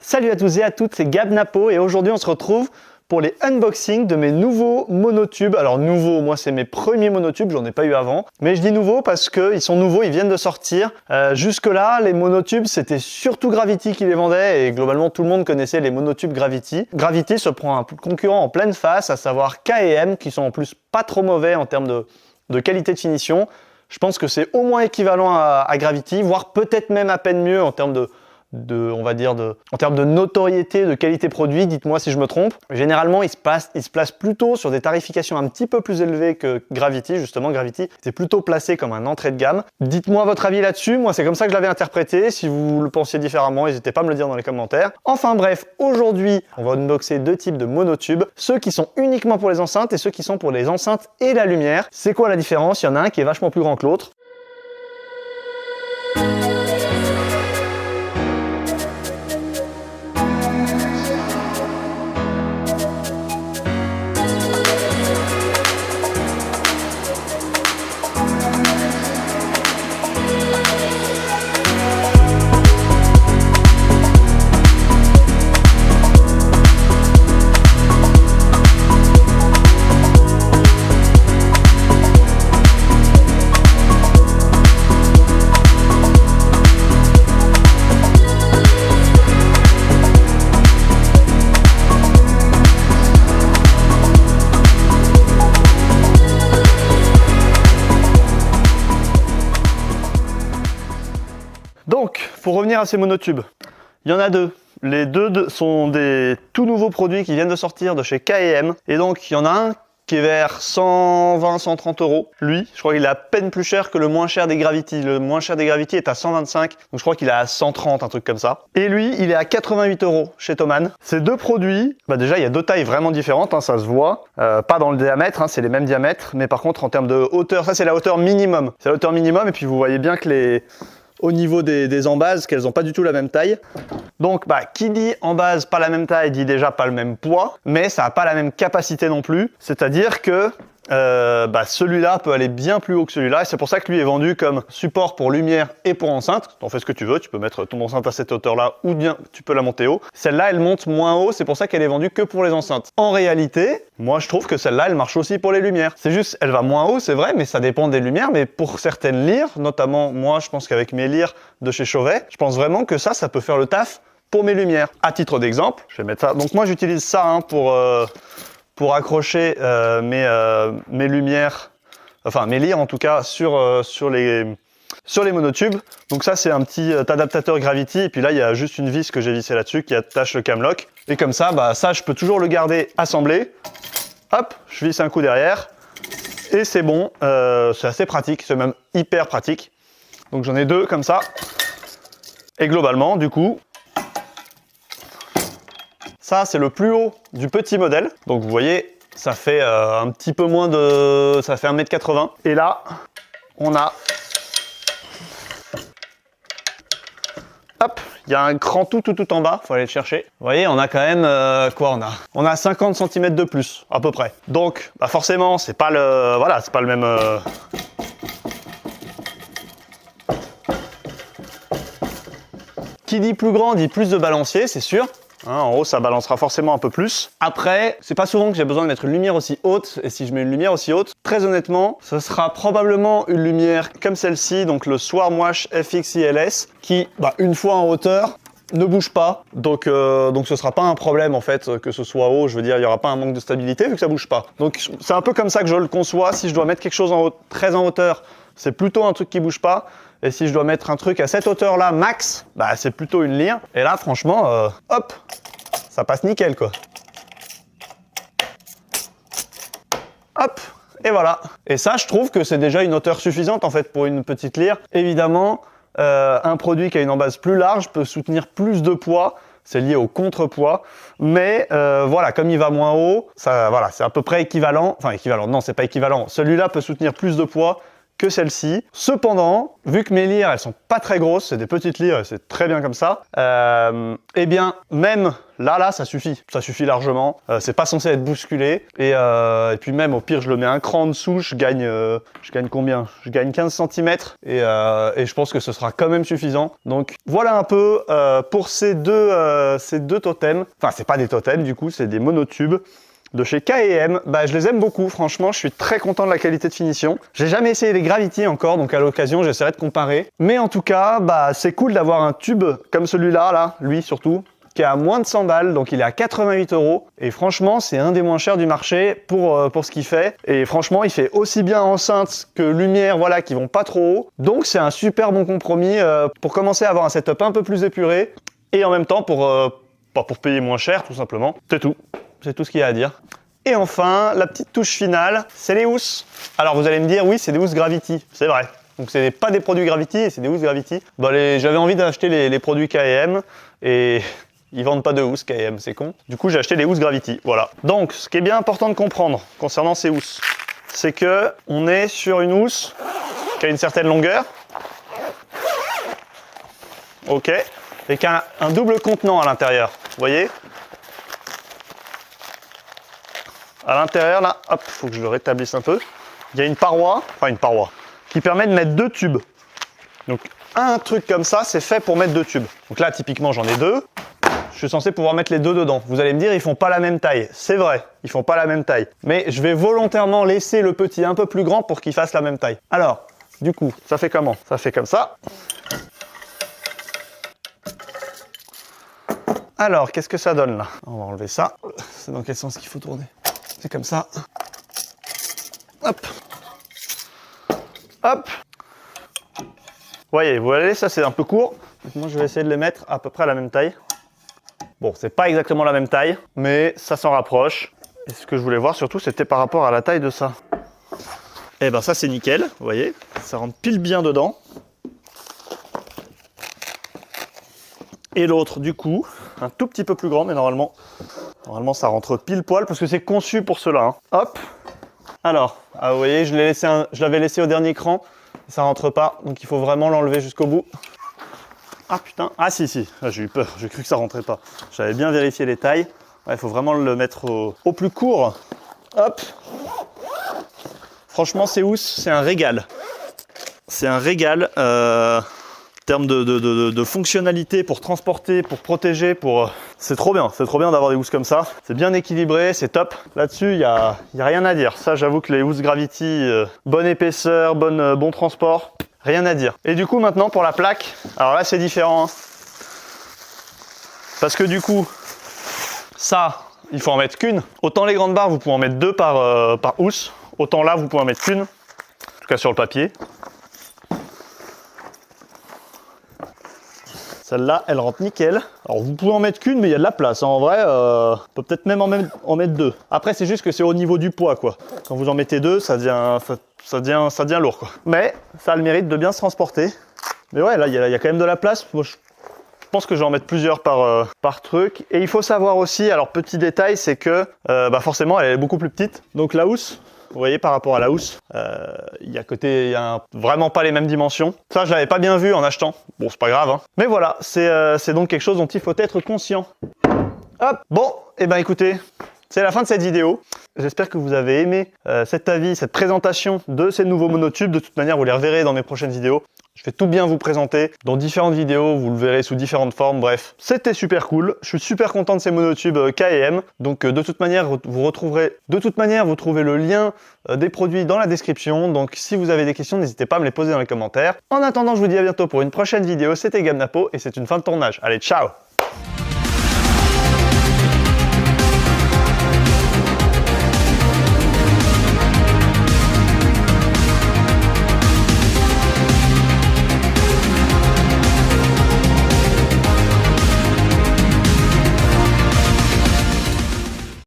Salut à tous et à toutes, c'est Gab Napo et aujourd'hui on se retrouve pour les unboxings de mes nouveaux monotubes. Alors nouveaux, moi c'est mes premiers monotubes, j'en ai pas eu avant. Mais je dis nouveaux parce qu'ils sont nouveaux, ils viennent de sortir. Jusque là, les monotubes c'était surtout Gravity qui les vendait et globalement tout le monde connaissait les monotubes Gravity. Gravity se prend un concurrent en pleine face, à savoir K&M, qui sont en plus pas trop mauvais en termes de qualité de finition. Je pense que c'est au moins équivalent à Gravity, voire peut-être même à peine mieux en termes en termes de notoriété, de qualité produit, dites-moi si je me trompe. Généralement, ils se placent plutôt sur des tarifications un petit peu plus élevées que Gravity. Justement, Gravity était plutôt placé comme un entrée de gamme. Dites-moi votre avis là-dessus. Moi, c'est comme ça que je l'avais interprété. Si vous le pensiez différemment, n'hésitez pas à me le dire dans les commentaires. Enfin bref, aujourd'hui, on va unboxer deux types de monotubes. Ceux qui sont uniquement pour les enceintes et ceux qui sont pour les enceintes et la lumière. C'est quoi la différence? Il y en a un qui est vachement plus grand que l'autre. Donc, pour revenir à ces monotubes, il y en a deux. Les deux sont des tout nouveaux produits qui viennent de sortir de chez K&M. Et donc, il y en a un qui est vers 120-130 €. Lui, je crois qu'il est à peine plus cher que le moins cher des Gravity. Le moins cher des Gravity est à 125, donc je crois qu'il est à 130, un truc comme ça. Et lui, il est à 88 € chez Thomann. Ces deux produits, déjà, il y a deux tailles vraiment différentes, hein, ça se voit. Pas dans le diamètre, hein, c'est les mêmes diamètres, mais par contre, en termes de hauteur, ça c'est la hauteur minimum. C'est la hauteur minimum, et puis vous voyez bien que au niveau des embases, qu'elles n'ont pas du tout la même taille. Donc, qui dit en base pas la même taille, dit déjà pas le même poids, mais ça n'a pas la même capacité non plus. C'est-à-dire que celui-là peut aller bien plus haut que celui-là, et c'est pour ça que lui est vendu comme support pour lumière et pour enceinte. T'en fais ce que tu veux, tu peux mettre ton enceinte à cette hauteur-là, ou bien tu peux la monter haut. Celle-là, elle monte moins haut, c'est pour ça qu'elle est vendue que pour les enceintes. En réalité, moi je trouve que celle-là, elle marche aussi pour les lumières. C'est juste, elle va moins haut, c'est vrai, mais ça dépend des lumières, mais pour certaines lyres, notamment moi je pense qu'avec mes lyres de chez Chauvet, je pense vraiment que ça peut faire le taf pour mes lumières. À titre d'exemple, je vais mettre ça. Donc moi j'utilise ça hein, pour accrocher mes lumières, enfin mes lyres en tout cas, sur les monotubes. Donc ça c'est un petit adaptateur Gravity, et puis là il y a juste une vis que j'ai vissée là-dessus qui attache le camlock. Et comme ça, ça je peux toujours le garder assemblé. Hop, je visse un coup derrière, et c'est bon. C'est assez pratique, c'est même hyper pratique. Donc j'en ai deux comme ça. Et globalement, du coup, ça, c'est le plus haut du petit modèle. Donc, vous voyez, ça fait un petit peu moins de... ça fait 1,80 m. Et là, on a... Hop, il y a un cran tout en bas, faut aller le chercher. Vous voyez, on a quand même... on a 50 cm de plus, à peu près. Donc, forcément, c'est pas le... Voilà, c'est pas le même... Qui dit plus grand dit plus de balancier, c'est sûr. En haut, ça balancera forcément un peu plus. Après, c'est pas souvent que j'ai besoin de mettre une lumière aussi haute. Et si je mets une lumière aussi haute, très honnêtement, ce sera probablement une lumière comme celle-ci, donc le Swarmwash FX ILS, qui, une fois en hauteur, ne bouge pas. Donc ce sera pas un problème en fait que ce soit haut. Je veux dire, il y aura pas un manque de stabilité vu que ça bouge pas. Donc c'est un peu comme ça que je le conçois. Si je dois mettre quelque chose très en hauteur, c'est plutôt un truc qui bouge pas. Et si je dois mettre un truc à cette hauteur-là, max, c'est plutôt une lyre. Et là, franchement, hop, ça passe nickel, quoi. Hop, et voilà. Et ça, je trouve que c'est déjà une hauteur suffisante, en fait, pour une petite lyre. Évidemment, un produit qui a une embase plus large peut soutenir plus de poids. C'est lié au contrepoids. Mais voilà, comme il va moins haut, ça, voilà, c'est à peu près équivalent. Enfin, équivalent, non, c'est pas équivalent. Celui-là peut soutenir plus de poids que celle-ci. Cependant, vu que mes lyres, elles sont pas très grosses, c'est des petites lyres et c'est très bien comme ça, eh bien, même là, ça suffit. Ça suffit largement. C'est pas censé être bousculé. Et puis même, au pire, je le mets un cran en dessous, je gagne combien? Je gagne 15 cm et je pense que ce sera quand même suffisant. Donc voilà un peu pour ces deux totems. Enfin, c'est pas des totems du coup, c'est des monotubes de chez K&M. Bah, je les aime beaucoup, franchement, je suis très content de la qualité de finition. J'ai jamais essayé les Gravity encore, donc à l'occasion, j'essaierai de comparer. Mais en tout cas, bah, c'est cool d'avoir un tube comme celui-là, là, lui surtout, qui est à moins de 100 balles, donc il est à 88 €. Et franchement, c'est un des moins chers du marché pour ce qu'il fait. Et franchement, il fait aussi bien enceinte que lumière, voilà, qui vont pas trop haut. Donc c'est un super bon compromis pour commencer à avoir un setup un peu plus épuré. Et en même temps, pour payer moins cher, tout simplement. C'est tout. C'est tout ce qu'il y a à dire. Et enfin, la petite touche finale, c'est les housses. Alors vous allez me dire, oui, c'est des housses Gravity. C'est vrai. Donc c'est pas des produits Gravity, et c'est des housses Gravity. Bah, j'avais envie d'acheter les produits K&M et ils vendent pas de housses K&M, c'est con. Du coup, j'ai acheté les housses Gravity. Voilà. Donc, ce qui est bien important de comprendre concernant ces housses, c'est que on est sur une housse qui a une certaine longueur. Ok. Et qui a un double contenant à l'intérieur. Vous voyez? À l'intérieur, là, hop, faut que je le rétablisse un peu. Il y a une paroi, qui permet de mettre 2 tubes. Donc, un truc comme ça, c'est fait pour mettre 2 tubes. Donc là, typiquement, j'en ai 2. Je suis censé pouvoir mettre les 2 dedans. Vous allez me dire, ils font pas la même taille. C'est vrai, ils font pas la même taille. Mais je vais volontairement laisser le petit un peu plus grand pour qu'il fasse la même taille. Alors, du coup, ça fait comment? Ça fait comme ça. Alors, qu'est-ce que ça donne là? On va enlever ça. C'est dans quel sens qu'il faut tourner? C'est comme ça. Hop. Hop. Vous voyez, ça c'est un peu court. Donc moi je vais essayer de les mettre à peu près à la même taille. Bon, c'est pas exactement la même taille, mais ça s'en rapproche. Et ce que je voulais voir surtout, c'était par rapport à la taille de ça. Et ben ça c'est nickel, vous voyez. Ça rentre pile bien dedans. Et l'autre, du coup, un tout petit peu plus grand, mais normalement ça rentre pile poil parce que c'est conçu pour cela. Hein. Hop. Alors, vous voyez, je l'avais laissé au dernier cran, ça rentre pas, donc il faut vraiment l'enlever jusqu'au bout. Ah putain, ah si, ah, j'ai eu peur, j'ai cru que ça rentrait pas. J'avais bien vérifié les tailles. Il faut vraiment le mettre au plus court. Hop. Franchement, ces housses, c'est un régal. C'est un régal. En termes de fonctionnalité pour transporter, pour protéger, c'est trop bien d'avoir des housses comme ça. C'est bien équilibré, c'est top. Là-dessus, il y a rien à dire. Ça, j'avoue que les housses Gravity, bonne épaisseur, bon transport, rien à dire. Et du coup, maintenant pour la plaque, alors là c'est différent. Hein. Parce que du coup, ça, il faut en mettre qu'une. Autant les grandes barres, vous pouvez en mettre 2 par housse. Autant là, vous pouvez en mettre qu'une. En tout cas sur le papier. Celle-là, elle rentre nickel. Alors vous pouvez en mettre qu'une, mais il y a de la place. Hein. En vrai, on peut peut-être même en mettre 2. Après, c'est juste que c'est au niveau du poids, quoi. Quand vous en mettez 2, ça devient lourd, quoi. Mais ça a le mérite de bien se transporter. Mais ouais, là, il y a quand même de la place. Moi, je pense que je vais en mettre plusieurs par truc. Et il faut savoir aussi, alors petit détail, c'est que forcément, elle est beaucoup plus petite. Donc la housse, vous voyez, par rapport à la housse, il y a vraiment pas les mêmes dimensions. Ça, je l'avais pas bien vu en achetant. Bon, c'est pas grave. Hein. Mais voilà, c'est donc quelque chose dont il faut être conscient. Hop. Bon, et ben écoutez, c'est la fin de cette vidéo. J'espère que vous avez aimé cet avis, cette présentation de ces nouveaux monotubes. De toute manière, vous les reverrez dans mes prochaines vidéos. Je vais tout bien vous présenter dans différentes vidéos, vous le verrez sous différentes formes, bref. C'était super cool, je suis super content de ces monotubes K&M. Donc de toute manière, vous trouvez le lien des produits dans la description. Donc si vous avez des questions, n'hésitez pas à me les poser dans les commentaires. En attendant, je vous dis à bientôt pour une prochaine vidéo. C'était Gamnapo et c'est une fin de tournage. Allez, ciao!